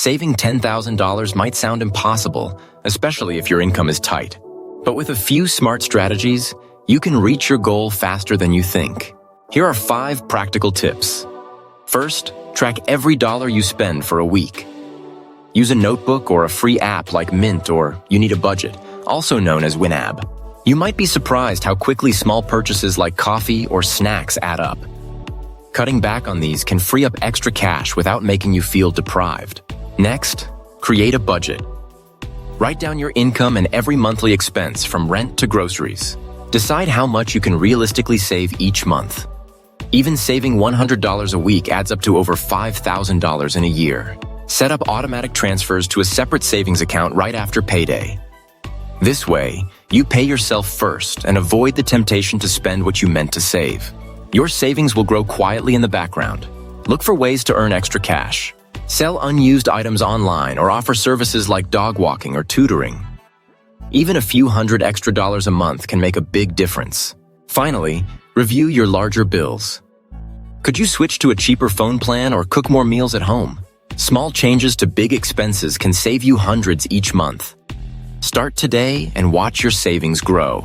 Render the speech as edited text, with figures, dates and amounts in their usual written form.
Saving $10,000 might sound impossible, especially if your income is tight. But with a few smart strategies, you can reach your goal faster than you think. Here are 5 practical tips. First, track every dollar you spend for a week. Use a notebook or a free app like Mint or You Need a Budget, also known as WinAb. You might be surprised how quickly small purchases like coffee or snacks add up. Cutting back on these can free up extra cash without making you feel deprived. Next, create a budget. Write down your income and every monthly expense from rent to groceries. Decide how much you can realistically save each month. Even saving $100 a week adds up to over $5,000 in a year. Set up automatic transfers to a separate savings account right after payday. This way, you pay yourself first and avoid the temptation to spend what you meant to save. Your savings will grow quietly in the background. Look for ways to earn extra cash. Sell unused items online or offer services like dog walking or tutoring. Even a few hundred extra dollars a month can make a big difference. Finally, review your larger bills. Could you switch to a cheaper phone plan or cook more meals at home? Small changes to big expenses can save you hundreds each month. Start today and watch your savings grow.